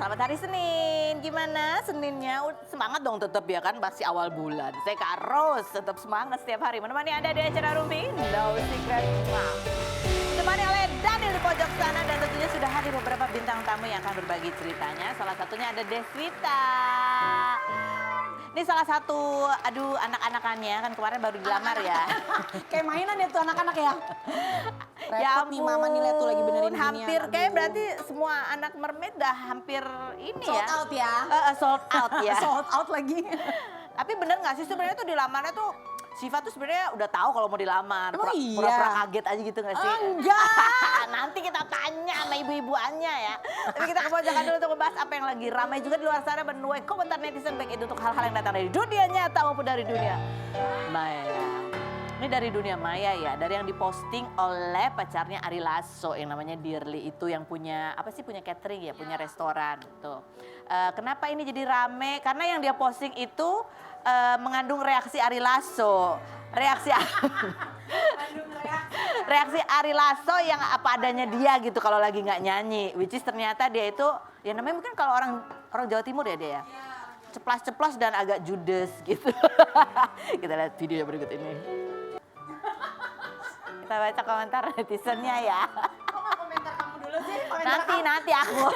Selamat hari Senin. Gimana Seninnya? Semangat dong tetap ya kan masih awal bulan. Saya Kak Ros tetap semangat setiap hari menemani Anda di acara Rumpi No Secret Mom. Ditemani oleh Daniel di pojok sana dan tentunya sudah hadir beberapa bintang tamu yang akan berbagi ceritanya. Salah satunya ada Deswita. Ini salah satu, anak-anakannya kan kemarin baru dilamar ya. Kayak mainan ya tuh anak-anak ya. Ya Repot nih mama nih lihat tuh lagi benerin ginian. hampir kayak berarti semua anak mermaid dah hampir ini sold ya. out ya. Sold out ya. Sold out lagi. Tapi bener gak sih sebenarnya tuh dilamarnya tuh Syifa tuh sebenarnya udah tahu kalau mau dilamar. Emang iya? Pura-pura kaget aja gitu gak sih? Enggak. Nanti kita tanya sama ibu-ibuannya ya. Tapi kita kepojokan dulu untuk membahas apa yang lagi ramai juga di luar sana menuai komentar netizen baik itu untuk hal-hal yang datang dari dunia nyata maupun dari dunia maya. Ini dari dunia maya ya, dari yang diposting oleh pacarnya Ari Lasso yang namanya Dirli itu yang punya punya catering ya, punya restoran tuh. Kenapa ini jadi rame? Karena yang dia posting itu mengandung reaksi Ari Lasso. Reaksi Ari Lasso yang apa adanya dia gitu kalau lagi nggak nyanyi. Which is ternyata dia itu ya namanya mungkin kalau orang Jawa Timur ya dia ya. Ceplas-ceplos dan agak judes gitu. Kita lihat video berikut ini. Kita baca komentar netizennya ya. Kok nggak komentar kamu dulu sih? Nanti aku.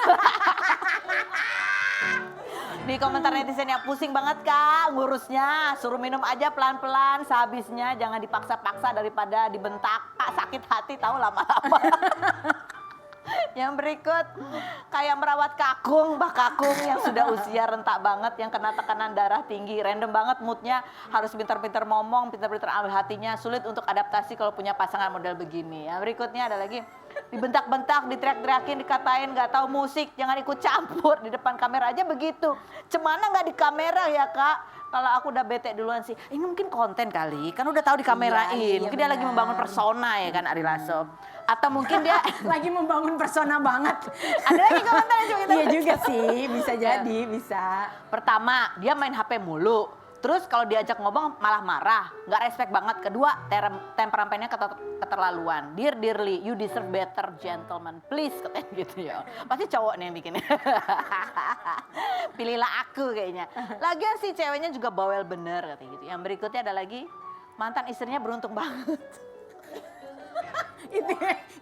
Di komentar netizennya pusing banget Kak ngurusnya. Suruh minum aja pelan-pelan sehabisnya. Jangan dipaksa-paksa daripada dibentak. Kak sakit hati tahu lama-lama. Yang berikut kayak merawat kakung, Mbak Kakung yang sudah usia rentak banget, yang kena tekanan darah tinggi, random banget moodnya, harus pintar-pintar ngomong, pintar-pintar ambil hatinya, sulit untuk adaptasi kalau punya pasangan model begini. Yang berikutnya ada lagi dibentak-bentak, diteriak-teriakin, dikatain nggak tahu musik, jangan ikut campur di depan kamera aja begitu. Cemana nggak di kamera ya Kak? Kalau aku udah bete duluan sih, ini mungkin konten kali, kan udah tahu dikamerain. Iya, Mungkin benar. dia lagi membangun persona ya kan Ari Lasso. Atau mungkin dia Lagi membangun persona banget. ada lagi komentar yang coba kita Iya baca. juga sih, bisa jadi, bisa. Pertama, dia main HP mulu. Terus kalau diajak ngomong malah marah, nggak respect banget. Kedua, temperamennya keterlaluan. Dear Dirli, you deserve better gentleman, please katanya gitu ya. Pasti cowok nih yang bikin. Pilihlah aku kayaknya. Lagian sih ceweknya juga bawel bener katanya gitu. Yang berikutnya ada lagi, mantan istrinya beruntung banget.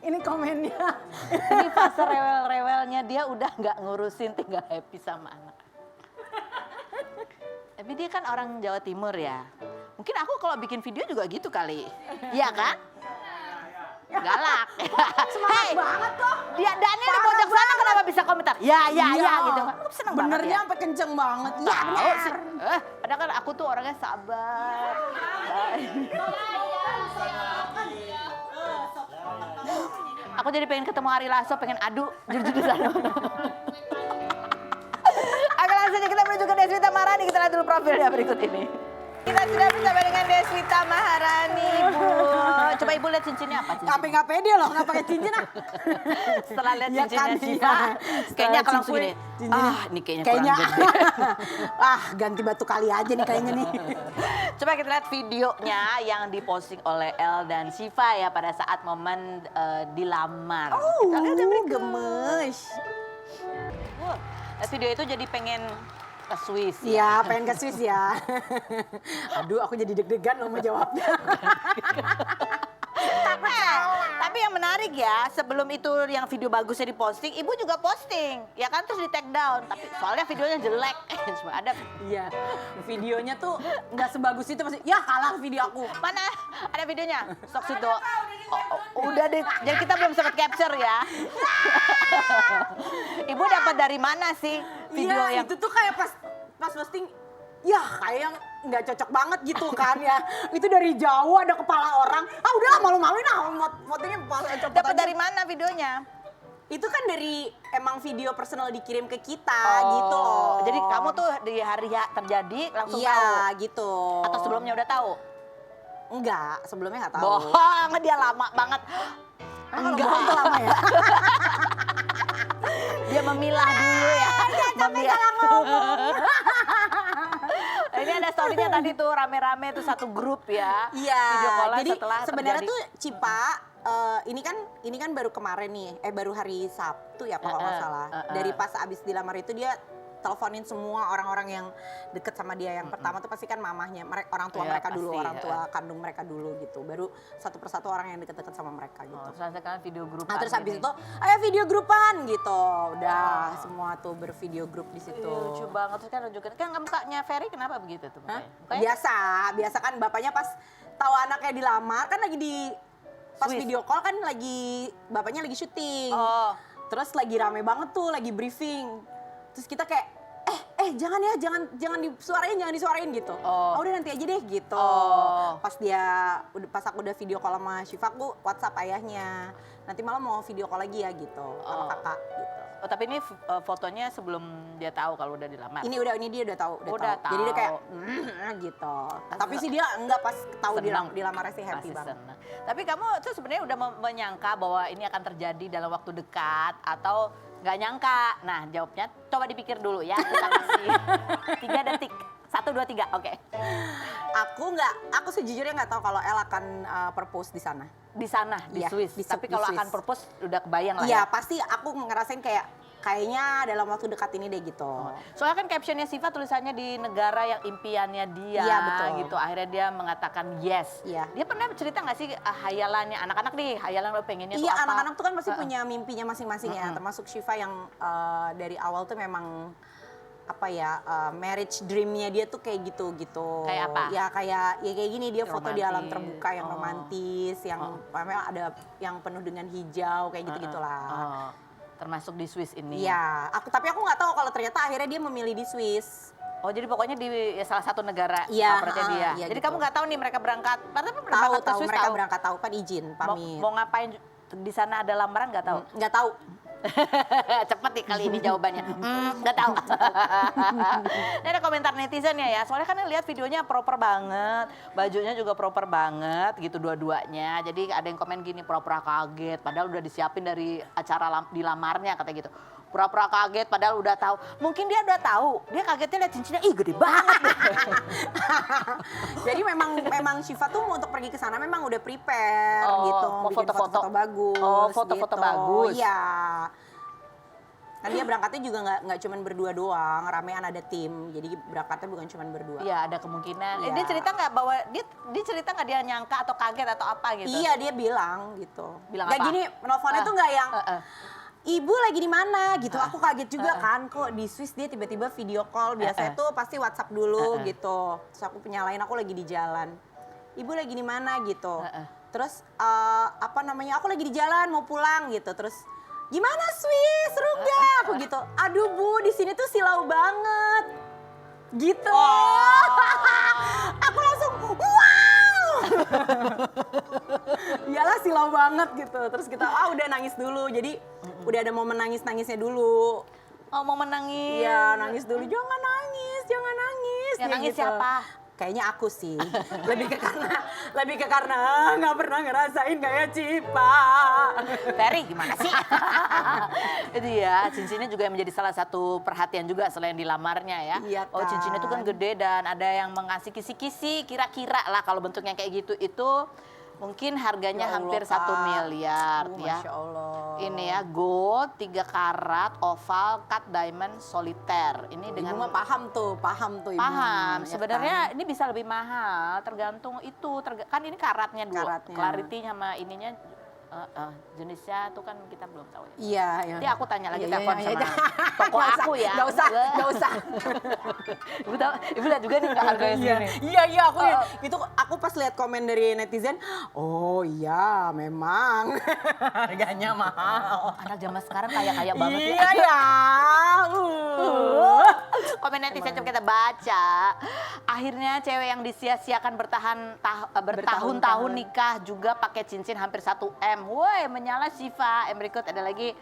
Ini komennya. Ini fase rewel-rewelnya dia udah nggak ngurusin, tinggal happy sama anak. Tapi dia kan orang Jawa Timur ya. Mungkin aku kalau bikin video juga gitu kali. Iya kan? Galak. Semangat banget loh. Dia Daniel di pojok sana kenapa bisa komentar? Ya gitu kan. Aku seneng banget Benernya ya. sampai kenceng banget. Iya Tahu bener. sih. Padahal kan aku tuh orangnya sabar. Aku jadi pengen ketemu Ari Lasso, pengen adu jujur di sana. Oke langsung aja kita menuju ke Deswita Maharani, kita lihat dulu profilnya berikut ini. Kita sudah bersama dengan Deswita Maharani, Ibu. Coba Ibu lihat cincinnya apa cincin? Tapi nggak pede loh, nggak pakai cincin ah. Setelah lihat Ya cincinnya kan, Syifa, iya. kayaknya Setelah akan langsung gini, cincinnya. ini kayaknya kurang gede. Ganti batu kali aja nih kayaknya nih. Coba kita lihat videonya yang diposting oleh El dan Syifa ya pada saat momen dilamar. Kita lihat yang berikut. gemes. Wah, video itu jadi pengen ke Swiss. Iya, pengen ke Swiss ya. Aduh, aku jadi deg-degan loh mau jawabnya. Tapi yang menarik ya, sebelum itu yang video bagusnya diposting, Ibu juga posting, ya kan terus di take down. Tapi soalnya videonya jelek, cuma ada. Iya, videonya tuh nggak sebagus itu pasti. Ya kalah video aku. Mana ada videonya? Sok situ. Udah deh, jadi kita belum sempat capture ya. Ibu dapat dari mana sih video Iya, yang itu tuh kayak pas posting, ya kayak yang nggak cocok banget gitu kan ya. Itu dari jauh ada kepala orang. Ah udahlah malu-maluin fotonya dapat dari mana videonya? Itu kan dari emang video personal dikirim ke kita gitu loh. Jadi kamu tuh di hari ya terjadi langsung tahu? Iya gitu. Atau sebelumnya udah tahu? Enggak, sebelumnya nggak tahu. Bohong, dia lama banget. Kalau bohong tuh lama ya. Dia memilah dulu ya. Memilah. Ini ada story-nya tadi tuh rame-rame tuh satu grup ya. Iya, Video callan jadi setelah sebenarnya terjadi. tuh Cipa ini kan baru kemarin nih, baru hari Sabtu ya kalau nggak salah. Dari pas abis dilamar itu dia teleponin semua orang-orang yang deket sama dia. Yang pertama tuh pasti kan mamahnya, orang tua Iya, mereka dulu, pasti, orang tua kandung mereka dulu gitu. Baru satu persatu orang yang deket-deket sama mereka gitu. Terus kan video grup. Nah, terus habis itu, ayo video grupan gitu. Udah semua tuh bervideo grup di situ. Lucu banget, terus kan nunjukin. Kan mukanya Ferry kenapa begitu tuh mukanya? Biasa kan bapaknya pas tahu anaknya dilamar kan lagi di pas Swiss. video call kan bapaknya lagi syuting. Oh. Terus lagi rame banget tuh, lagi briefing. Terus kita kayak jangan jangan disuarain gitu. Udah nanti aja deh gitu. Pas aku udah video call sama Syifa, aku WhatsApp ayahnya. Nanti malam mau video call lagi ya gitu sama kakak gitu. Oh, tapi ini fotonya sebelum dia tahu kalau udah dilamar. Ini dia udah tahu, Udah tahu. Jadi dia kayak gitu. Tapi sih dia enggak pas tahu Senang. dilamarnya sih happy Pasti banget. senang. Tapi kamu tuh sebenarnya udah menyangka bahwa ini akan terjadi dalam waktu dekat atau nggak nyangka? Nah, jawabnya coba dipikir dulu ya. Kita kasih 3 detik. 1, 2, 3. Oke. Aku sejujurnya nggak tahu kalau El akan propose di sana. Di sana, di Iya, Swiss. di Tapi di kalau Swiss. akan propose udah kebayang lah Iya, ya. pasti aku ngerasain kayaknya dalam waktu dekat ini deh gitu. Soalnya kan captionnya Syifa tulisannya di negara yang impiannya dia. Iya, betul. Gitu. Akhirnya dia mengatakan yes. Iya. Dia pernah cerita nggak sih hayalannya anak-anak nih, hayalan lo pengennya tuh Iya, apa? anak-anak tuh kan pasti punya mimpinya masing-masing ya. Termasuk Syifa yang dari awal tuh memang marriage dreamnya dia tuh kayak gitu. Kayak apa? Ya kayak gini, dia foto di alam Romantis. terbuka yang romantis, yang memang ada yang penuh dengan hijau kayak gitu-gitulah. Termasuk di Swiss ini. Iya, tapi aku nggak tahu kalau ternyata akhirnya dia memilih di Swiss. Oh, jadi pokoknya di salah satu negara Iya, favoritnya dia. iya Jadi gitu. kamu nggak tahu nih mereka berangkat. Padahal berangkat ke Tahu Swiss mereka tahu. berangkat, tahu kan izin pamit. Mau ngapain di sana ada lamaran nggak tahu? Nggak tahu. Cepet nih kali ini jawabannya. Nggak tahu. Ini ada komentar netizen ya. Soalnya kan lihat videonya proper banget, bajunya juga proper banget gitu dua-duanya. Jadi ada yang komen gini pura-pura kaget, padahal udah disiapin dari acara dilamarnya kata gitu. Pura-pura kaget padahal udah tahu. Mungkin dia udah tahu. Dia kagetnya lihat cincinnya, ih gede banget. Jadi memang Syifa tuh untuk pergi ke sana memang udah prepare gitu, mau bikin foto-foto. foto-foto bagus. Oh, foto-foto bagus. Iya. Kan dia berangkatnya juga nggak cuma berdua doang, ramean ada tim. Jadi berangkatnya bukan cuma berdua. Iya, ada kemungkinan. Iya. Dia cerita nggak bahwa dia cerita nggak dia nyangka atau kaget atau apa gitu? Iya, dia bilang gitu. Bilang Nggak apa? gini, nelfonnya tuh nggak yang Ibu lagi di mana gitu. Aku kaget juga kan, kok di Swiss dia tiba-tiba video call. Biasanya tuh pasti WhatsApp dulu gitu. Terus aku penyalain aku lagi di jalan. Ibu lagi di mana gitu. Terus aku lagi di jalan mau pulang gitu. Terus gimana Swiss, seru gak? Aku gitu. Aduh Bu, di sini tuh silau banget. Gitu. Aku langsung wow. Iyalah silau banget gitu. Terus kita udah nangis dulu. Jadi udah ada momen nangis-nangisnya dulu. Oh, mau menangis. Iya, nangis dulu. Jangan nangis, jangan nangis. Yang Dia nangis gitu. siapa? Kayaknya aku sih. lebih ke karena nggak pernah ngerasain kayak Cipa. Ferry gimana sih? Itu ya, cincinnya juga yang menjadi salah satu perhatian juga selain dilamarnya ya. Iya Oh, cincinnya itu kan kan. gede dan ada yang mengasih kisi-kisi, kira-kira lah kalau bentuknya kayak gitu itu mungkin harganya Ya Allah, hampir 1 Kak. miliar ya. Masya Allah. Ini ya, gold 3 karat, oval, cut diamond, soliter. Ini Ibu dengan mah paham tuh ibu. paham. Ya Sebenarnya kan? ini bisa lebih mahal, tergantung itu. Kan ini karatnya dulu. Karatnya. Clarity sama ininya jenisnya tuh kan kita belum tahu ya. Iya, iya. Nanti aku tanya lagi Iya, telepon iya, sama iya. toko Nggak aku ya. Nggak usah. Ibu tahu, ibu lihat juga nih nggak harganya segini. Iya, itu aku pas lihat komen dari netizen, oh iya memang harganya mahal. Anak zaman sekarang kaya banget ya. Iya ya. Komen netizen coba kita baca. Akhirnya cewek yang disia-siakan bertahun-tahun nikah juga pakai cincin hampir 1 M. Woi, menyala Syifa. Berikut ada lagi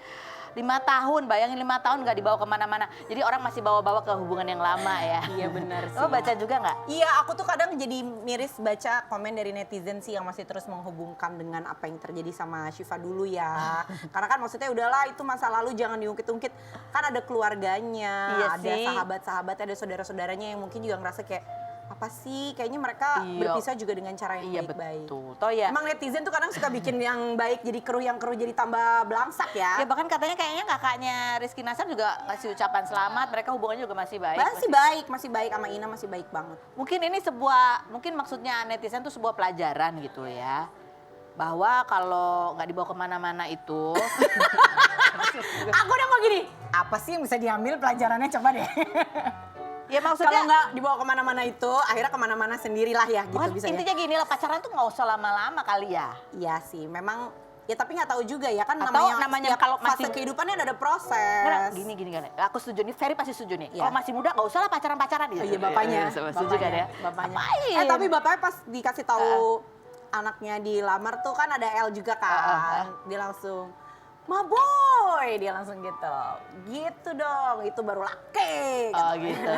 5 tahun. Bayangin 5 tahun nggak dibawa kemana-mana. Jadi orang masih bawa-bawa ke hubungan yang lama ya. Iya benar sih. Oh, baca juga nggak? Iya, aku tuh kadang jadi miris baca komen dari netizen sih yang masih terus menghubungkan dengan apa yang terjadi sama Syifa dulu ya. Karena kan maksudnya udahlah itu masa lalu jangan diungkit-ungkit. Kan ada keluarganya, Iya ada sih. sahabat-sahabatnya, ada saudara-saudaranya yang mungkin juga ngerasa kayak apa sih? Kayaknya mereka berpisah juga dengan cara yang baik-baik. Betul. Toh ya. Emang netizen tuh kadang suka bikin yang baik jadi keruh, yang keruh jadi tambah belangsak ya. Ya bahkan katanya kayaknya kakaknya Rizky Nasar juga kasih ucapan selamat, mereka hubungannya juga masih baik. Masih baik sama Ina, masih baik banget. Mungkin ini mungkin maksudnya netizen tuh sebuah pelajaran gitu ya. Bahwa kalau nggak dibawa kemana-mana itu. Aku udah mau gini, apa sih yang bisa diambil pelajarannya, coba deh. Ya maksudnya kalau nggak dibawa kemana-mana itu, akhirnya kemana-mana sendirilah ya gitu bisa intinya gini lah, pacaran tuh nggak usah lama-lama kali ya. Iya sih, memang ya tapi nggak tahu juga ya kan Atau namanya kalau fase masih kehidupannya ada proses. Gini. Aku setuju nih, Ferry pasti setuju nih. Iya. Kalau masih muda nggak usah lah pacaran-pacaran gitu. Iya bapaknya. Setuju kan ya? Bapaknya. Ngapain? Tapi bapaknya pas dikasih tahu anaknya dilamar tuh kan ada L juga kan. Dia langsung, "Ma boy," dia langsung gitu. Gitu dong, itu baru laki. Oh gitu.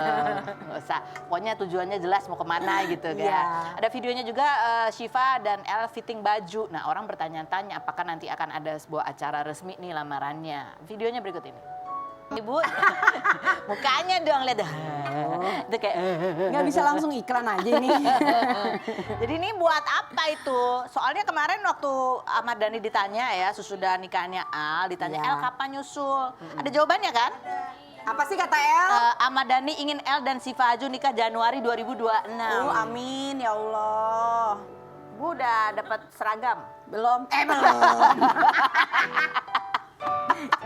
Nggak usah. Pokoknya tujuannya jelas mau kemana gitu kan. Iya. Ada videonya juga Syifa dan El fitting baju. Nah orang bertanya-tanya apakah nanti akan ada sebuah acara resmi nih lamarannya. Videonya berikut ini. Ibu, mukanya dong lihat. Itu kayak Nggak bisa langsung iklan aja ini. Jadi ini buat apa itu? Soalnya kemarin waktu Ahmad Dhani ditanya ya, sesudah nikahnya Al, ditanya Iya. El kapan nyusul? Ada jawabannya kan? Apa sih kata El? Ahmad Dhani ingin El dan Syifa Aju nikah Januari 2026. Amin ya Allah. Bu udah dapat seragam? Belum. Belum.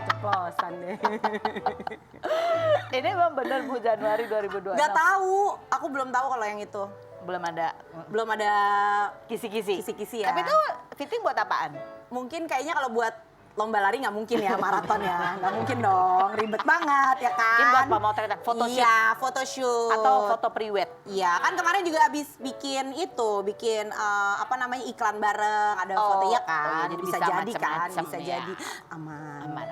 Ceplosan deh. Ini emang bener Bu Januari 2026? Gak tahu, aku belum tahu kalau yang itu. Belum ada kisi-kisi. Kisi-kisi ya. Tapi itu fitting buat apaan? Mungkin kayaknya kalau buat lomba lari nggak mungkin ya, maraton ya, nggak mungkin dong, ribet banget ya kan. Mungkin buat pemotretan, photoshoot. Iya, photoshoot. Atau foto pre-wed. Iya, kan kemarin juga habis bikin apa namanya iklan bareng, ada foto ya kan. jadi bisa bisa jadi kan, macem-macem bisa ya. jadi aman. Aman.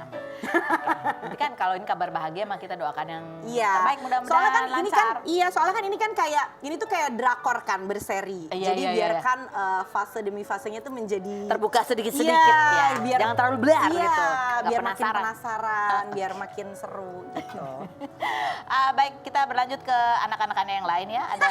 Nanti kan kalau ini kabar bahagia mah kita doakan yang Iya. terbaik, mudah-mudahan Soalnya kan ini kan lancar. soalnya kan ini kan kayak ini tuh kayak drakor kan berseri. Iya, Jadi iya, iya. biarkan fase demi fasenya tuh menjadi Terbuka sedikit-sedikit Iya, ya. Jangan terlalu blar iya, gitu. Nggak biar makin penasaran. penasaran, biar makin seru gitu. Baik, kita berlanjut ke anak-anakannya yang lain ya. Ada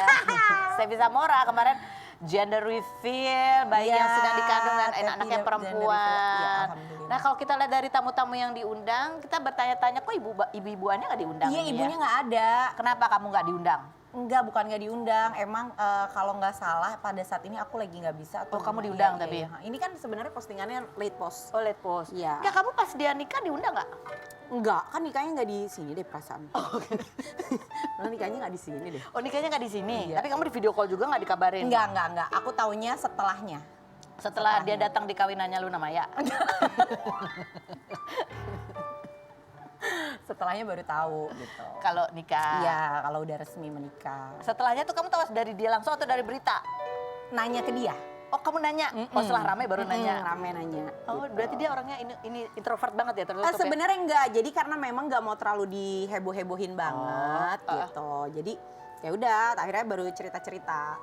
Stevi Zamora kemarin gender reveal bayi Iya, yang sedang dikandung dan tapi anaknya gender perempuan. reveal. Iya, alhamdulillah. Nah kalau kita lihat dari tamu-tamu yang diundang, kita bertanya-tanya kok ibu-ibuannya nggak diundang? Iya, ini ibunya ya? nggak ada. Kenapa kamu nggak diundang? Enggak, bukan nggak diundang. Emang kalau nggak salah pada saat ini aku lagi nggak bisa. Oh, kamu diundang tapi? Iya. Ini kan sebenarnya postingannya late post. Oh, late post. Iya. Enggak, kamu pas dia nikah diundang nggak? Enggak, kan nikahnya nggak di sini deh perasaan. Oh, Malah nikahnya nggak di sini deh. Oh, nikahnya nggak di sini. Iya. Tapi kamu di video call juga nggak dikabarin? Enggak. Aku taunya setelahnya. Setelah dia datang di kawinannya Luna Maya. Setelahnya baru tahu gitu. Kalau nikah. Iya, kalau udah resmi menikah. Setelahnya tuh kamu tahu dari dia langsung atau dari berita? Nanya ke dia. Oh, kamu nanya. Oh, setelah rame baru nanya. Rame nanya. Oh, gitu. berarti dia orangnya ini introvert banget ya, tertutup ya? Sebenarnya enggak, jadi karena memang nggak mau terlalu diheboh-hebohin banget Oh, gitu. Jadi ya udah, akhirnya baru cerita-cerita.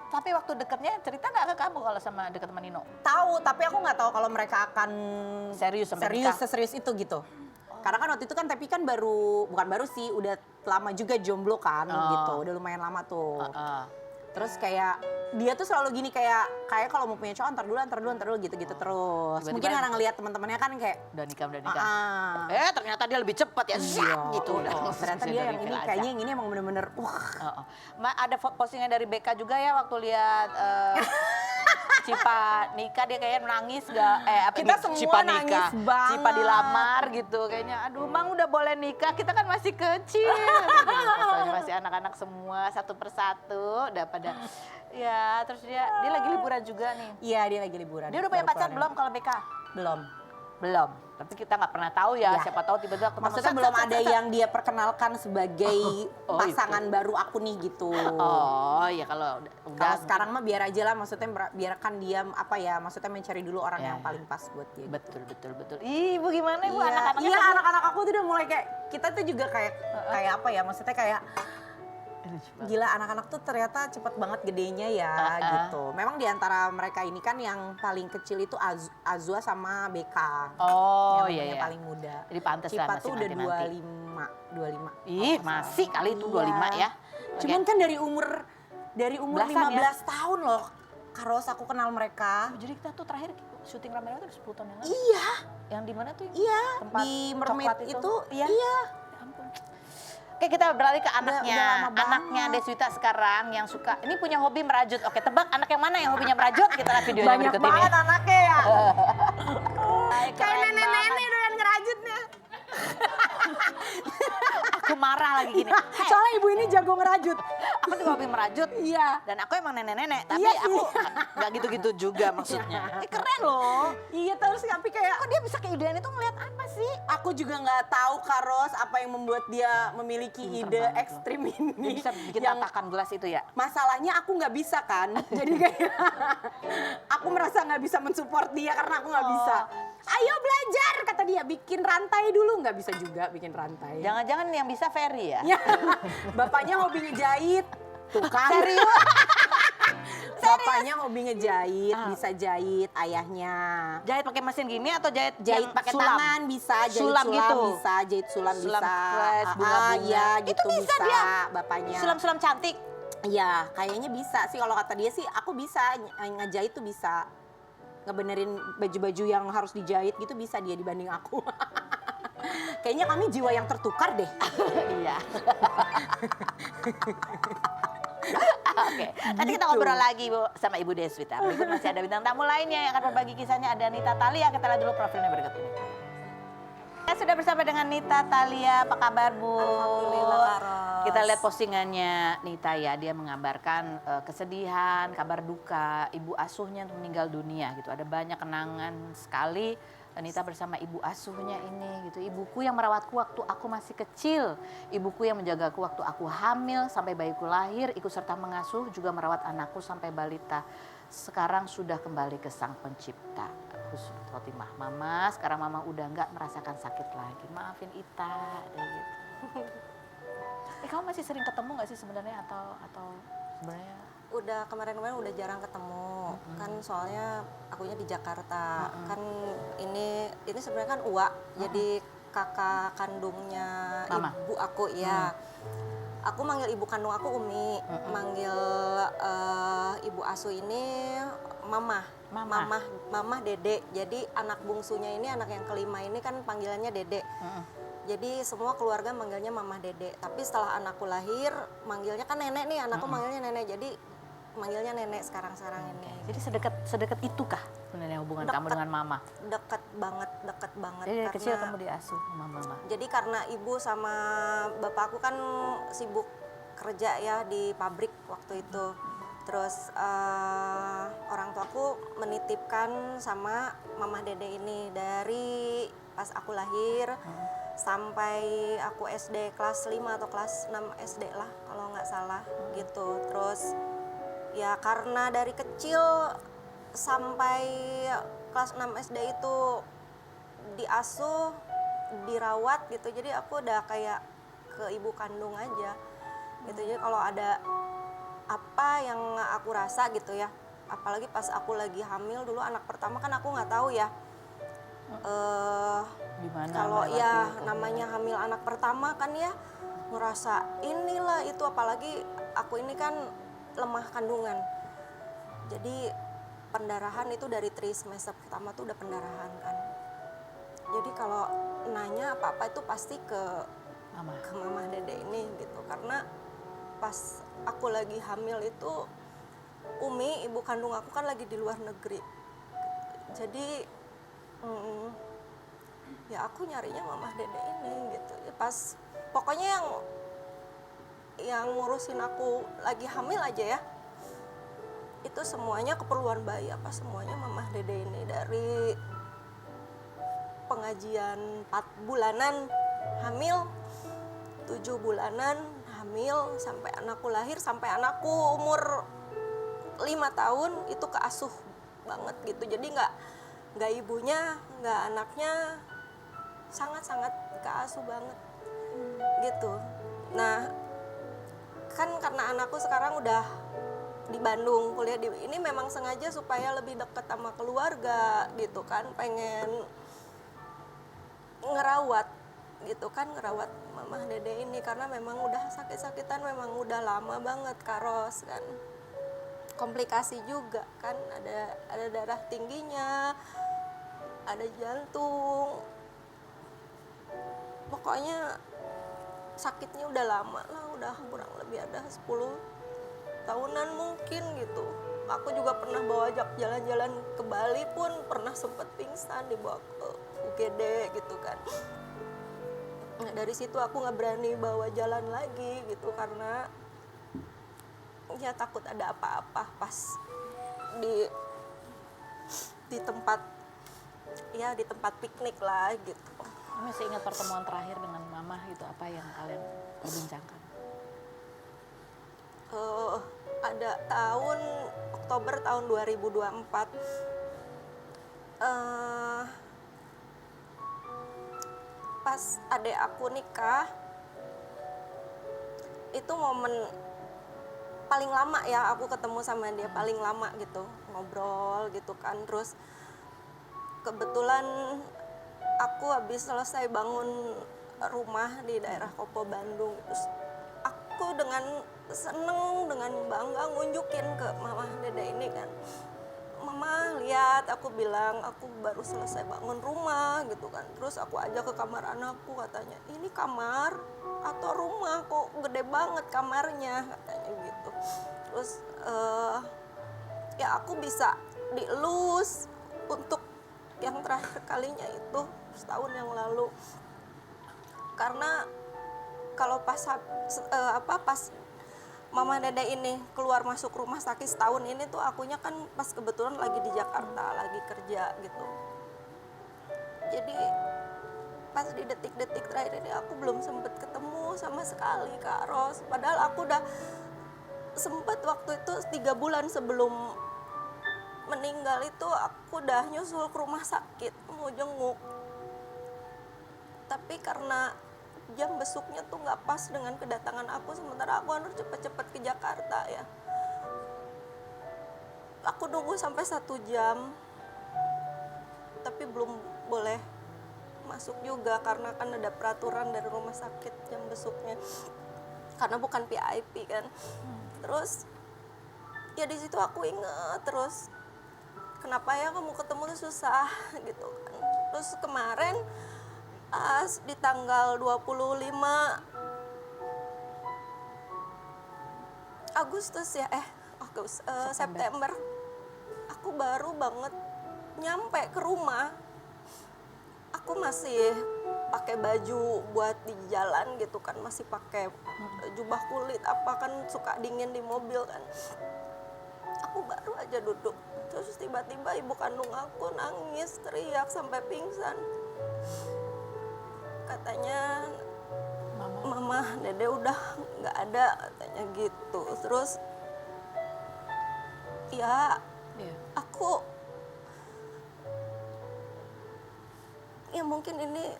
Tapi waktu deketnya cerita nggak ke kamu kalau sama deket sama Nino? Tahu, tapi aku nggak tahu kalau mereka akan Serius sampai nikah? seserius itu gitu. Karena kan waktu itu kan Tepi kan bukan baru sih, udah lama juga jomblo kan gitu, udah lumayan lama tuh. Terus kayak dia tuh selalu gini kayak kalau mau punya cowok antar dulu gitu-gitu terus. Tiba-tiba Mungkin karena ngelihat teman-temannya kan kayak Udah nikah. Ternyata dia lebih cepat ya, gitu. Udah. ternyata dia yang ini kayaknya yang ini emang bener-bener Ada postingan dari BK juga ya waktu lihat Cipa nikah, dia kayaknya nangis Kita semua Cipa nangis banget. Cipa dilamar gitu kayaknya. Aduh, Mang udah boleh nikah, kita kan masih kecil. Gitu. Masih anak-anak semua satu persatu udah pada ya, terus dia lagi liburan juga nih. Iya, dia lagi liburan. Dia udah punya Baru pacar keluar. belum kalau BK? Belum. Tapi kita nggak pernah tahu ya, Iya. siapa tahu tiba-tiba ketemu. Maksudnya belum ada yang dia perkenalkan sebagai pasangan baru aku nih gitu. Oh, ya kalau Kalau udah sekarang mah biar aja lah, maksudnya biarkan dia maksudnya mencari dulu orang yang paling pas buat dia. betul. Ih, Ibu gimana Ibu? Anak-anaknya Iya, tadi- anak-anak aku tuh udah mulai kayak kita tuh juga kayak apa ya? Maksudnya kayak gila, anak-anak tuh ternyata cepet banget gedenya ya gitu. Memang di antara mereka ini kan yang paling kecil itu Azwa sama BK. Oh, yang iya, namanya iya. paling muda. Jadi pantes lah Cipa masih tuh udah nanti-nanti. 25. Ih, masih kali itu 25 ya. Cuman kan dari umur Dari umur Belasan 15 ya? tahun loh, Karos aku kenal mereka. Jadi kita tuh terakhir syuting rame-rame tuh 10 tahun yang lalu. Iya, Yang di mana tuh? iya, Tempat di Mermaid coklat itu, Iya. iya. Ya ampun. Oke, kita beralih ke anaknya. udah lama banget. Anaknya Deswita sekarang yang suka, ini punya hobi merajut. Oke, tebak anak yang mana yang hobinya merajut? Kita lihat videonya Banyak berikut ini. banget anaknya ya. Ay, Kayak keren nenek-nenek banget. doyan ngerajutnya. Aku marah lagi gini. Soalnya ibu ini jago ngerajut. Aku tuh hobi merajut. Iya. Dan aku emang nenek-nenek, tapi Iya sih. aku nggak gitu-gitu juga maksudnya. Keren loh. Iya terus tapi kayak Kok dia bisa keidean itu ngeliat apa sih? aku juga nggak tahu Karos apa yang membuat dia memiliki Pinter ide banget loh. ekstrim Dia ini. bisa bikin Yang tatakan gelas itu ya? masalahnya aku nggak bisa kan, jadi kayak aku merasa nggak bisa mensupport dia karena aku nggak bisa. Ayo belajar kata dia, bikin rantai dulu, nggak bisa juga bikin rantai. Jangan-jangan yang bisa Ferry ya? Ya, bapaknya hobi ngejahit, tuh kan. Serius? Bapaknya hobi ngejahit, bisa jahit, ayahnya. Jahit pakai mesin gini atau jahit Jahit yang pakai sulam? tangan bisa, jahit Sulam gitu? bisa, jahit sulam, Sulam bisa. press, bunga-bunga. Iya, Itu gitu bisa bisa, dia? bapaknya. Sulam-sulam cantik? Iya, kayaknya bisa sih kalau kata dia sih aku bisa ngejahit tuh bisa. Ngebenerin baju-baju yang harus dijahit gitu bisa dia dibanding aku. Kayaknya kami jiwa yang tertukar deh. Iya. Oke, nanti kita ngobrol lagi Bu sama Ibu Deswita. Berikut masih ada bintang tamu lainnya yang akan berbagi kisahnya. Ada Nita Thalia, kita lihat dulu profilnya berikut ini. Saya sudah bersama dengan Nita Thalia, apa kabar Bu? Alhamdulillah, Karos. Kita lihat postingannya Nita ya, dia mengabarkan kesedihan, kabar duka, ibu asuhnya meninggal dunia gitu. Ada banyak kenangan sekali Nita bersama ibu asuhnya ini gitu. Ibuku yang merawatku waktu aku masih kecil, ibuku yang menjagaku waktu aku hamil sampai bayiku lahir, ikut serta mengasuh juga merawat anakku sampai balita. Sekarang sudah kembali ke Sang Pencipta. Husnul Khotimah. Mama, sekarang mama udah nggak merasakan sakit lagi. Maafin Ita, kayak gitu. Kamu masih sering ketemu nggak sih sebenarnya atau sebenarnya? Udah kemarin-kemarin udah jarang ketemu. Kan soalnya akunya di Jakarta. Kan ini sebenarnya kan Uwa, jadi kakak kandungnya Mama. ibu aku ya. Aku manggil ibu kandung aku Umi, manggil ibu asuh ini Mama. Mama Dede. Jadi anak bungsunya ini, anak yang kelima ini kan panggilannya Dede. Jadi semua keluarga manggilnya Mama Dede. Tapi setelah anakku lahir, manggilnya kan nenek nih, anakku manggilnya nenek. Jadi manggilnya nenek sekarang ini. Jadi sedekat itukah sebenarnya hubungan kamu Deket. dengan mama? Deket banget. Jadi dari kecil kamu diasuh sama mama. Jadi karena ibu sama bapakku kan sibuk kerja ya di pabrik waktu itu. Terus orang tuaku menitipkan sama Mama Dede ini dari pas aku lahir sampai aku SD kelas 5 atau kelas 6 SD lah kalau nggak salah gitu. Terus ya karena dari kecil sampai kelas 6 SD itu diasuh, dirawat gitu. Jadi aku udah kayak ke ibu kandung aja gitu. Jadi kalau ada apa yang aku rasa gitu ya, apalagi pas aku lagi hamil dulu anak pertama kan aku nggak tahu ya Gimana kalau melewati ya itu? namanya hamil anak pertama kan ya ngerasa inilah itu, apalagi aku ini kan lemah kandungan. Jadi pendarahan itu dari trimester pertama tuh udah pendarahan kan. Jadi kalau nanya apa-apa itu pasti ke Mama Dede ini gitu. Karena pas aku lagi hamil itu Umi, ibu kandung aku kan lagi di luar negeri. Jadi ya aku nyarinya Mama Dede ini gitu. Ya pas pokoknya yang ngurusin aku lagi hamil aja ya. Itu semuanya keperluan bayi apa semuanya Mama Dede ini, dari pengajian 4 bulanan hamil, 7 bulanan hamil, sampai anakku lahir, sampai anakku umur 5 tahun itu keasuh banget gitu. Jadi nggak ibunya, nggak anaknya, sangat-sangat keasuh banget gitu. Nah kan karena anakku sekarang udah di Bandung kuliah ini memang sengaja supaya lebih dekat sama keluarga gitu kan, pengen ngerawat gitu kan, ngerawat Mama Dede ini karena memang udah sakit-sakitan, memang udah lama banget Karos kan. komplikasi juga kan, ada darah tingginya, ada jantung. Pokoknya sakitnya udah lama lah, udah kurang lebih ada 10 tahunan mungkin gitu. Aku juga pernah bawa jalan-jalan ke Bali pun pernah sempet pingsan, dibawa ke UGD gitu kan. Nah, dari situ aku nggak berani bawa jalan lagi gitu karena ya takut ada apa-apa pas di tempat, ya di tempat piknik lah gitu. Masih ingat pertemuan terakhir dengan mama itu apa yang kalian perbincangkan? Ada tahun Oktober tahun 2024, pas adek aku nikah, itu momen paling lama ya aku ketemu sama dia, paling lama gitu, ngobrol gitu kan. Terus kebetulan aku habis selesai bangun rumah di daerah Kopo Bandung, terus aku dengan seneng, dengan bangga ngunjukin ke mama dede ini kan, mama lihat, aku bilang aku baru selesai bangun rumah gitu kan. Terus aku ajak ke kamar anakku, katanya ini kamar atau rumah, kok gede banget kamarnya, katanya gitu. Terus ya aku bisa dielus untuk yang terakhir kalinya itu setahun yang lalu, karena kalau pas mama dede ini keluar masuk rumah sakit setahun ini tuh akunya kan pas kebetulan lagi di Jakarta, lagi kerja gitu. Jadi pas di detik-detik terakhir ini aku belum sempet ketemu sama sekali Kak Ros. Padahal aku udah sempet waktu itu 3 bulan sebelum meninggal itu aku udah nyusul ke rumah sakit mau jenguk. Tapi karena jam besuknya tuh nggak pas dengan kedatangan aku, sementara aku harus cepet-cepet ke Jakarta ya. Aku nunggu sampai 1 jam, tapi belum boleh masuk juga karena kan ada peraturan dari rumah sakit jam besuknya, karena bukan VIP kan. Terus ya di situ aku inget terus, kenapa ya kamu ketemu tuh susah gitu kan. Terus kemarin di tanggal 25 Agustus ya, September, aku baru banget nyampe ke rumah. Aku masih pakai baju buat di jalan gitu kan, masih pakai jubah kulit, apa kan suka dingin di mobil kan. Aku baru aja duduk, terus tiba-tiba ibu kandung aku nangis, teriak sampai pingsan. Katanya mama dede udah nggak ada, katanya gitu. Terus ya aku ya mungkin ini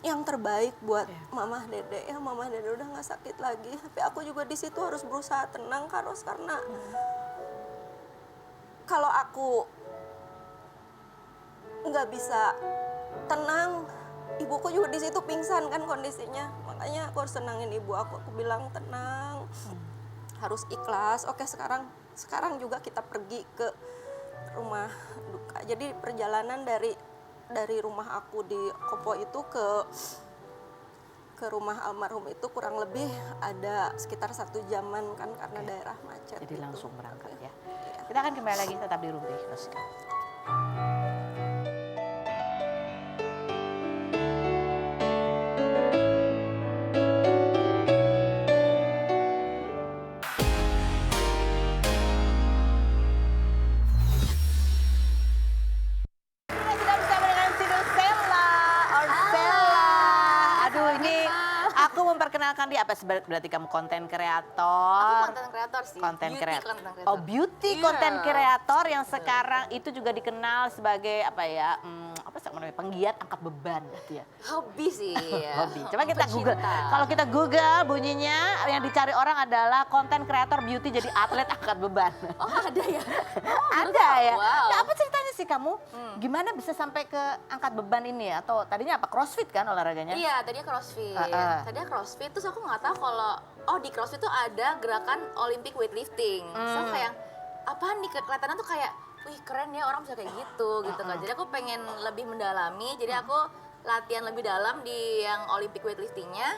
yang terbaik buat mama dede ya, mama dede udah nggak sakit lagi. Tapi aku juga di situ harus berusaha tenang Karos, karena kalau aku nggak bisa tenang, ibuku juga di situ pingsan kan kondisinya. Makanya aku harus tenangin ibu aku. Aku bilang tenang, harus ikhlas. Oke, sekarang juga kita pergi ke rumah duka. Jadi perjalanan dari rumah aku di Kopo itu ke rumah almarhum itu kurang lebih ada sekitar 1 jaman kan, karena daerah macet. Jadi gitu. langsung berangkat ya. Iya. Kita akan kembali lagi tetap di Rumpi Rosika. Sudah bersama dengan Sinusella, Orsella. Aduh, ini aku memperkenalkan dia, apa berarti kamu konten kreator? Aku konten kreator sih. Konten Beauty kreator. content creator. Oh, beauty Iya. konten kreator yang sekarang itu juga dikenal sebagai apa ya? Apa sih namanya? Penggiat angkat beban gitu ya. Hobi sih. Ya. Hobi. Coba kita Pecinta. Google. Kalau kita Google bunyinya yang dicari orang adalah konten kreator beauty jadi atlet angkat beban. Oh ada ya? Ada ya. Wow. Nah, apa ceritanya sih kamu? Gimana bisa sampai ke angkat beban ini ya? Atau tadinya apa? CrossFit kan olahraganya? Iya, tadinya CrossFit. Tadinya CrossFit, terus aku nggak tahu kalau di CrossFit tuh ada gerakan Olympic weightlifting. So kayak apaan nih, kelihatannya tuh kayak wih keren ya orang bisa kayak gitu kan. Jadi aku pengen lebih mendalami, jadi aku latihan lebih dalam di yang Olympic weightliftingnya.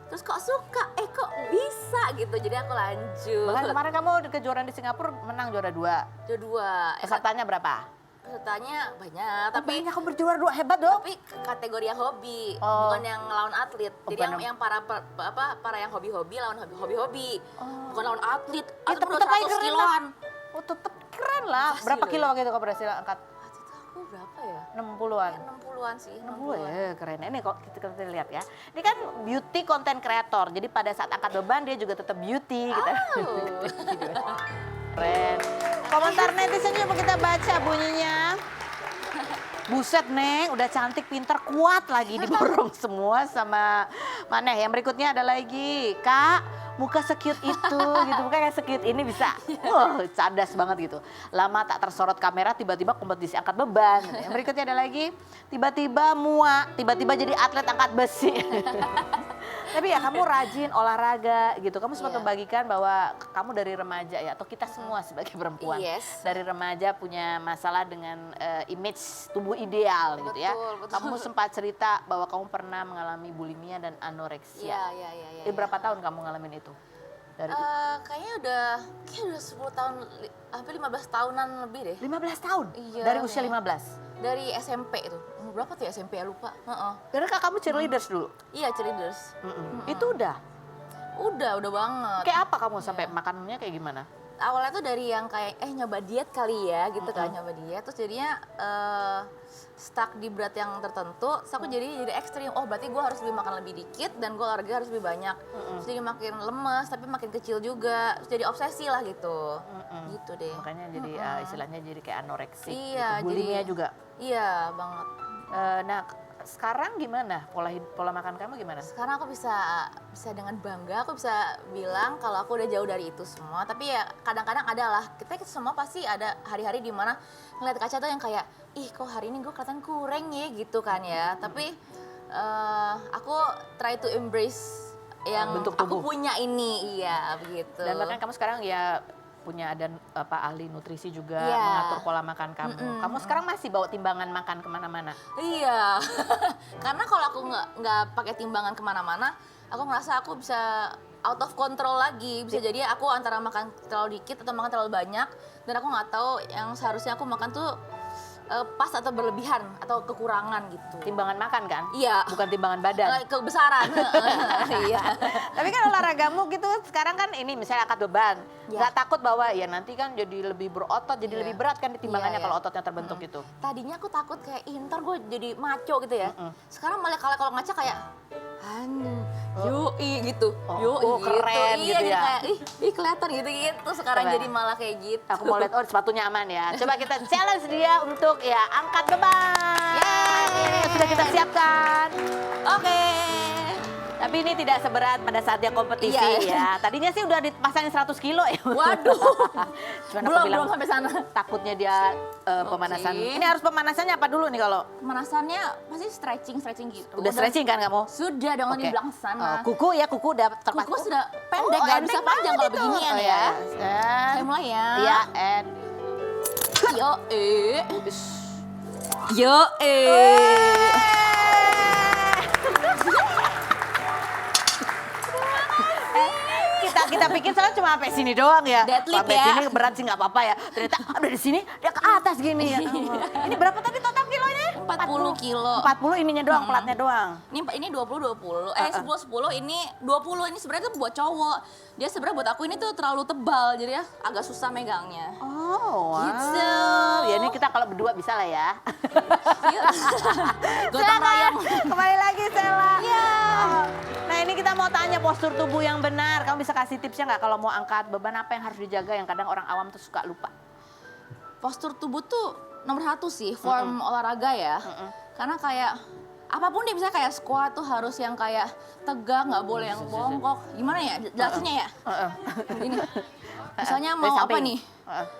Terus kok suka, kok bisa gitu, jadi aku lanjut. Bahkan kemarin kamu kejuaraan di Singapura menang juara 2. Juara 2. Pesertanya berapa? Pesertanya banyak, tapi Banyak, kamu berjuara 2, hebat dong. tapi kategori yang hobi, Oh. bukan yang lawan atlet. Jadi bukan yang para yang hobi-hobi lawan hobi-hobi, bukan lawan atlet. Ya, Atlet udah tetep aja 100 keren lah. kiloan. Oh, tetep keren lah. Pasti Berapa loh kilo ya. waktu itu kamu berhasil angkat? Waktu itu aku berapa ya? 60-an. Kayak 60-an sih, 60 ya, keren. Ini kok kita lihat ya. Ini kan beauty content creator. Jadi pada saat angkat beban dia juga tetap beauty gitu. Oh. Keren. Komentar netizen coba kita baca bunyinya. Buset Neng, udah cantik, pintar, kuat lagi diborong semua sama mana? Yang berikutnya ada lagi, Kak, muka se-cute itu gitu, muka kayak se-cute ini bisa. Wah, cadas banget gitu. Lama tak tersorot kamera, tiba-tiba kompetisi angkat beban. Yang berikutnya ada lagi, tiba-tiba muak, tiba-tiba jadi atlet angkat besi. Tapi ya kamu rajin olahraga gitu. Kamu sempat Iya. membagikan bahwa kamu dari remaja ya, atau kita semua sebagai perempuan Yes. dari remaja punya masalah dengan image tubuh ideal gitu ya. Betul. Kamu sempat cerita bahwa kamu pernah mengalami bulimia dan anoreksia. Iya. Berapa tahun kamu ngalamin itu? Dari Kayaknya udah 10 tahun, hampir 15 tahunan lebih deh. 15 tahun? Iya, Dari usia kayaknya. 15? Dari SMP itu. Umur berapa tuh ya SMP ya, lupa. Karena kak kamu cheerleaders dulu? Iya, cheerleaders. Itu udah? Udah banget. Kayak apa kamu sampai makanannya kayak gimana? Awalnya tuh dari yang kayak nyoba diet kali ya gitu kan, nyoba diet terus jadinya stuck di berat yang tertentu, terus aku jadi ekstrim. Oh berarti gue harus lebih makan lebih dikit dan gue olahraga harus lebih banyak. Terus jadi makin lemes tapi makin kecil juga, terus jadi obsesi lah gitu. Gitu deh. Makanya jadi istilahnya jadi kayak anoreksi. Iya, gitu. Bulimia jadi- juga. Iya banget. Nah sekarang gimana? Pola makan kamu gimana? Sekarang aku bisa dengan bangga aku bisa bilang kalau aku udah jauh dari itu semua. Tapi ya kadang-kadang adalah kita semua pasti ada hari-hari di mana ngeliat kaca tuh yang kayak ih kok hari ini gue kelihatan kurang ya gitu kan ya. Tapi aku try to embrace yang Bentuk aku tubuh. punya ini, iya begitu. Dan bahkan kamu sekarang ya punya ada ahli nutrisi juga Iya. mengatur pola makan kamu. Kamu sekarang masih bawa timbangan makan kemana-mana? Iya, karena kalau aku nggak pakai timbangan kemana-mana, aku ngerasa aku bisa out of control lagi. Bisa jadi aku antara makan terlalu dikit atau makan terlalu banyak, dan aku nggak tahu yang seharusnya aku makan tuh pas atau berlebihan atau kekurangan gitu. Timbangan makan kan? Iya. Bukan timbangan badan. Kebesaran. Iya. Tapi kan olahragamu gitu sekarang kan ini misalnya angkat beban. Iya. Nggak takut bahwa ya nanti kan jadi lebih berotot, jadi Iya. lebih berat kan di timbangannya Iya, kalau iya. ototnya terbentuk gitu. Tadinya aku takut kayak ntar gue jadi maco gitu ya. Sekarang malah kalau ngaca kayak yoi gitu. Oh, keren Iya, gitu jadi ya. kayak ih kelihatan gitu. Sekarang Coba. jadi malah kayak gitu. Aku mau lihat, oh sepatunya aman ya. Coba kita challenge dia untuk ya angkat beban. Yeay. Sudah kita siapkan. Oke. Tapi ini tidak seberat pada saat dia kompetisi ya. Iya. Tadinya sih udah dipasangin 100 kilo ya. Waduh. Cuman aku bilang, belum sampai sana. takutnya dia pemanasan. Oke. Ini harus pemanasannya apa dulu nih kalau? Pemanasannya pasti stretching gitu. Udah stretching kan kamu? Sudah dong Oke. di belakang sana. Kuku ya, kuku udah terpas. Kuku sudah pendek, nggak bisa panjang kalau beginian oh, ya. Dan, Saya mulai ya. Iya, and Yo Yo kita pikir soalnya cuma sampai sini doang ya. Deadlift Sampai ya. sini berat sih nggak apa-apa ya. Ternyata udah di sini dia ke atas gini ya. Ini berapa tadi total kilonya? 40 kilo. 40 ininya doang, platnya doang. Ini 20 10 ini 20. Ini sebenarnya tuh buat cowok. Dia sebenarnya buat aku ini tuh terlalu tebal jadi ya agak susah megangnya. Oh, wow. Gitu. Ya ini kita kalau berdua bisa lah ya. Gotong royong. Kembali lagi Sela. Iya. Nah ini kita mau tanya postur tubuh yang benar. Kamu bisa kasih tipsnya nggak kalau mau angkat beban apa yang harus dijaga yang kadang orang awam tuh suka lupa? Postur tubuh tuh nomor 1 sih, form olahraga ya. Karena kayak apapun deh, misalnya kayak squat tuh harus yang kayak tegak, nggak boleh yang bongkok. Gimana ya jelasinnya ya? Ini. Misalnya Dari mau apa samping. nih?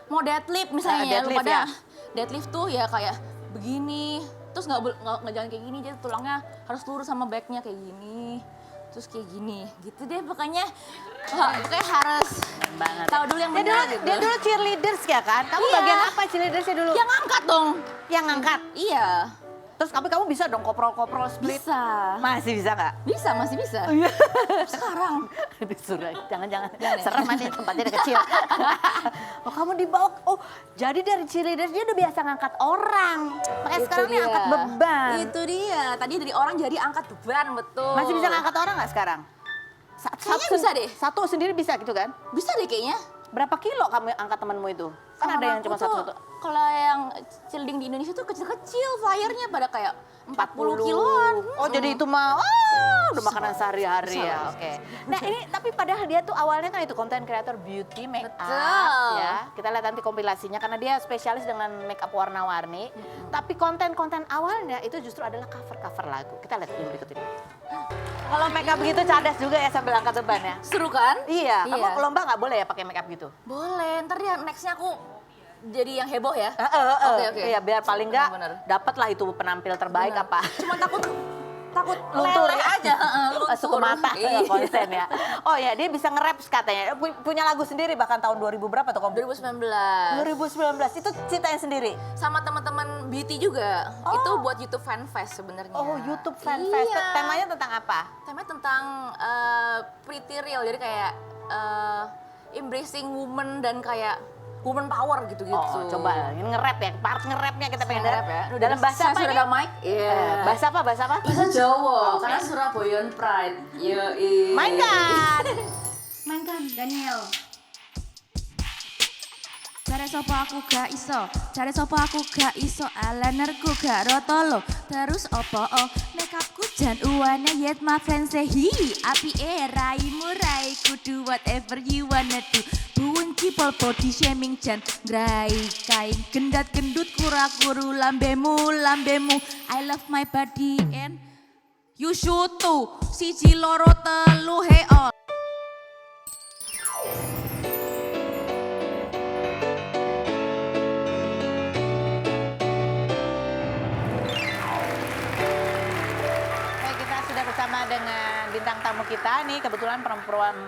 Mau deadlift misalnya ya, lu Deadlift pada ya. deadlift tuh ya kayak begini. Terus nggak jangan kayak gini, jadi tulangnya harus lurus sama backnya kayak gini. terus kayak gini, gitu deh pokoknya. Wah, pokoknya harus Banget. tahu dulu yang Dia benar dulu, gitu. dia dulu cheerleaders ya kan? Kamu Iya. bagian apa cheerleadersnya dulu? Yang angkat dong. Yang ngangkat. Iya, Terus kamu bisa dong koprol-koprol split. bisa. Masih bisa nggak? Bisa, masih bisa. Sekarang. Disuruh, jangan-jangan. Jangan ya? Serem aja tempatnya udah kecil. Oh kamu dibawa, oh jadi dari cheerleaders dia udah biasa ngangkat orang. Makanya Itu sekarang dia dia. angkat beban. Itu dia. Tadi dari orang jadi angkat beban, betul. Masih bisa ngangkat orang nggak sekarang? Kayaknya bisa deh. Satu sendiri bisa gitu kan? Bisa deh kayaknya. Berapa kilo kamu angkat temanmu itu? Kan ada yang Aku cuma tuh, satu-satu. Kalau yang cilding di Indonesia tuh kecil-kecil, flyernya pada kayak 40 kiloan. Oh jadi itu mah, udah makanan sehari-hari Bisa. ya, oke. Nah ini tapi padahal dia tuh awalnya kan itu content creator beauty, make up Betul. ya. Kita lihat nanti kompilasinya karena dia spesialis dengan make up warna-warni. Tapi konten-konten awalnya itu justru adalah cover-cover lagu. Kita lihat dulu berikut ini. Kalau make up gitu cadas juga ya sambil angkat beban ya? Seru kan? Iya, Iya. kamu lomba nggak boleh ya pakai make up gitu? Boleh, ntar dia nextnya aku jadi yang heboh ya. Oke. Iya, biar paling nggak Benar-benar. dapat lah itu penampil terbaik Benar. apa. Cuma takut Luntur leleh ya? aja. Luntur. Masuk ke mata, Iya. konsen ya. Oh ya, dia bisa nge-rap katanya. Punya lagu sendiri bahkan tahun 2000 berapa tuh? 2019. 2019, itu ciptain sendiri? Sama teman-teman beauty juga. Oh. Itu buat YouTube Fanfest sebenarnya. Oh, YouTube Fanfest. Iya. Temanya tentang apa? Temanya tentang pretty real. Jadi kayak embracing woman dan kayak woman power gitu-gitu. Oh, coba ini nge-rap ya. Part nge-rapnya kita pengen Nge-rap dengar. ya. Dalam bahasa apa Sudah ini? ada mic? Iya. Bahasa apa? Bahasa apa? Bahasa Jawa, karena Surabayan Pride. Yoi. Mainkan. Mainkan Daniel. Cari sopo aku gak iso, cari sopo aku gak iso, eyelinerku gak rotolo. Terus opo oh, makeupku jan uwane yet my friend say hi. Api raimu raiku do whatever you wanna do. Buun cipol body shaming jan ngrai kain gendat gendut kura-kuru lambemu lambemu. I love my body and you should too. Siji loro telu hey all. Baik, kita sudah bersama dengan bintang tamu kita nih. Kebetulan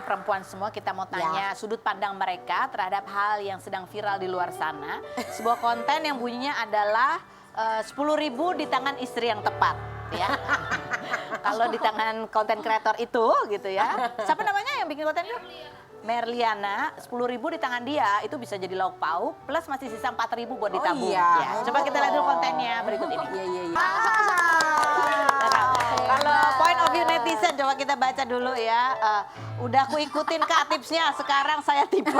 perempuan semua kita mau tanya sudut pandang mereka terhadap hal yang sedang viral di luar sana. Sebuah konten yang bunyinya adalah 10.000 di tangan istri yang tepat. Ya, kalau di tangan konten kreator itu gitu ya. Siapa namanya yang bikin konten itu? Merliana, 10.000 di tangan dia itu bisa jadi lauk pauk plus masih sisa 4.000 buat ditabung. iya. Ya, coba kita lihat dulu kontennya berikut ini. Iya. Nah, kalau point of view netizen coba kita baca dulu ya. Udah aku ikutin Kak tipsnya, sekarang saya tipes.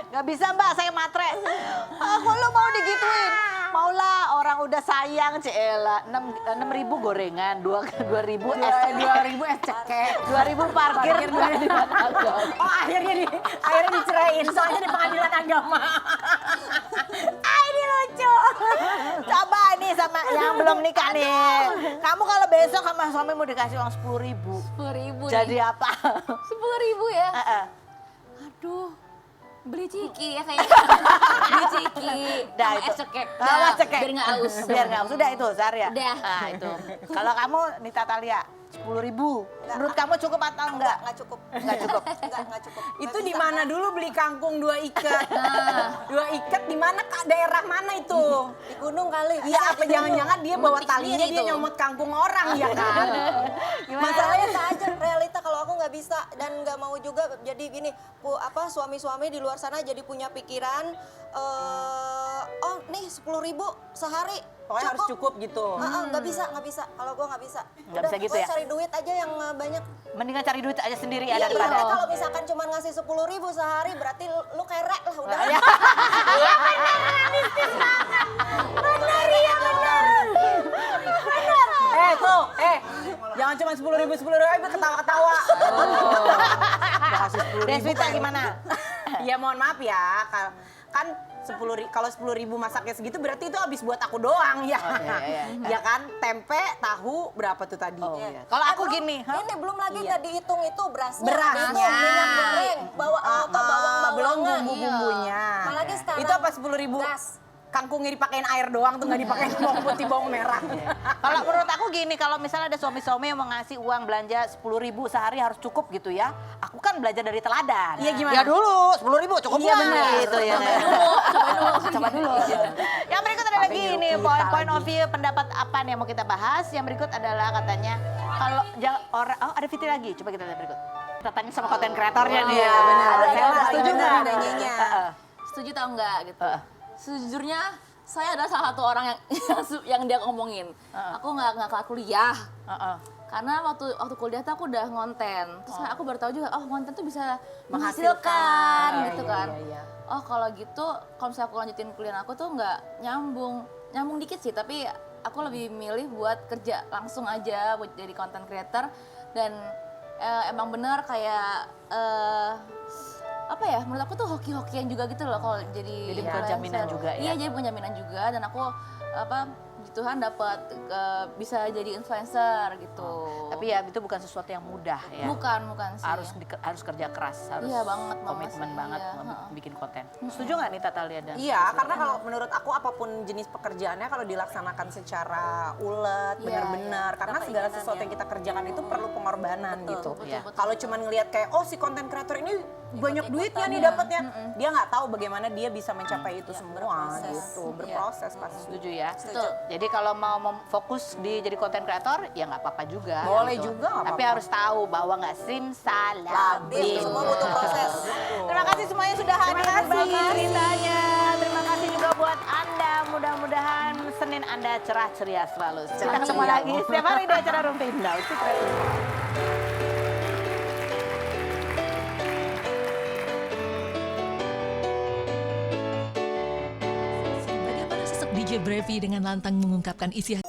Gak bisa Mbak, saya matre. Kok lu mau digituin? Maulah orang udah sayang Cela. 6.000 gorengan, 2.000 es cekek. 2.000 es cekek. 2.000 parkir, 2.000 agama. Oh akhirnya diceraiin soalnya di pengadilan agama. Ini lucu. Coba nih sama yang belum nikah nih. Kamu kalau besok sama suami mau dikasih uang 10.000. 10.000 Jadi nih. apa? 10.000 ya? Aduh, beli ciki ya kayaknya. Beli ciki. Dah, sama itu. es cekek. Sama Dah, cekek. biar nggak aus. Biar nggak aus. Sudah itu, Zarya. Dah. Nah, itu. Kalau kamu Nita Talia, 10.000. Menurut kamu cukup atau enggak? Nggak cukup. Nggak cukup. Nggak cukup. Itu Nggak di bisa. mana dulu beli kangkung 2 ikat? 2 ikat di mana Kak? Daerah mana itu? Di gunung kali. Iya apa jangan-jangan dia bawa Memetik talinya sendiri dia tuh. nyomot kangkung orang ya kan? Masalahnya tak aja realita kalau aku nggak bisa dan nggak mau juga jadi gini suami-suami di luar sana jadi punya pikiran oh nih 10.000 sehari Pokoknya harus cukup gitu. nggak bisa kalau gue nggak bisa Nggak bisa gitu gue ya? cari duit aja yang banyak. Mendingan cari duit aja sendiri Iya, ada daripada. kalau misalkan cuma ngasih 10.000 sehari berarti lu kerek lah udah. Iya. Jangan cuma 10.000 ketawa-ketawa. Deswita gimana? Ya mohon maaf ya, kan kalau 10.000 masaknya segitu berarti itu habis buat aku doang ya. iya. Ya kan, tempe, tahu berapa tuh tadi? Oh, iya. Kalau aku gini, Ini belum lagi nggak dihitung itu berasnya. Berasnya. dihitung, minyak goreng, bawang belum bawangan. bumbu-bumbunya. Apalagi sekarang Itu apa 10.000? gas. kangkungnya dipakein air doang tuh, nggak dipakein bawang putih, bawang merah. Kalau menurut aku gini, kalau misalnya ada suami-suami yang mau ngasih uang belanja 10.000 sehari harus cukup gitu ya. Aku kan belajar dari teladan. Iya, gimana? Ya dulu 10.000 cukup Iya, nggak? benar. Gitu ya. Coba dulu. Yang berikut ada lagi ini point of view pendapat apa nih yang mau kita bahas. Yang berikut adalah katanya kalau orang ada Fitri lagi. Coba kita lihat berikut. Kita tanya sama konten kreatornya nih. Iya, benar. Ada Saya Sela, setuju gimana? nggak nanyanya? Setuju tau nggak gitu. Sejujurnya saya adalah salah satu orang yang dia ngomongin. Aku nggak kelar kuliah. Karena waktu kuliah tuh aku udah ngonten. Terus aku baru tahu juga, oh ngonten tuh bisa menghasilkan gitu kan. Oh kalau gitu, kalau misalnya aku lanjutin kuliah aku tuh nggak nyambung dikit sih. Tapi aku lebih milih buat kerja langsung aja, buat jadi content creator. Dan emang bener kayak apa ya, menurut aku tuh hoki-hokian juga gitu loh kalau jadi bukan influencer. jaminan juga ya? Iya, jadi bukan jaminan juga, dan aku puji Tuhan dapat bisa jadi influencer gitu. Tapi ya itu bukan sesuatu yang mudah ya. Bukan sih. Harus kerja keras, harus Iya, banget komitmen sih, banget iya. bikin konten. Setuju nggak nih Tatalia dan? Iya, karena kalau menurut aku apapun jenis pekerjaannya kalau dilaksanakan secara ulet, Iya, benar-benar, karena segala keinginan sesuatu ya. yang kita kerjakan itu perlu pengorbanan gitu. Iya. Kalau cuma ngelihat kayak oh si konten kreator ini banyak duitnya nih dapatnya, dia nggak tahu bagaimana dia bisa mencapai itu semua gitu, berproses pasti. Setuju ya. Betul. Jadi kalau mau fokus di jadi konten kreator ya nggak apa-apa juga. Boleh gitu. juga, nggak Tapi apa-apa. harus tahu bahwa nggak simsalabim. Semua butuh proses. Terima kasih semuanya sudah hadir berbagi ceritanya. Terima kasih juga buat Anda. Mudah-mudahan Senin Anda cerah ceria selalu. Kita ketemu lagi setiap hari di acara Rumpi Indah. Bagaimana sosok DJ Brevi dengan lantang mengungkapkan isi hati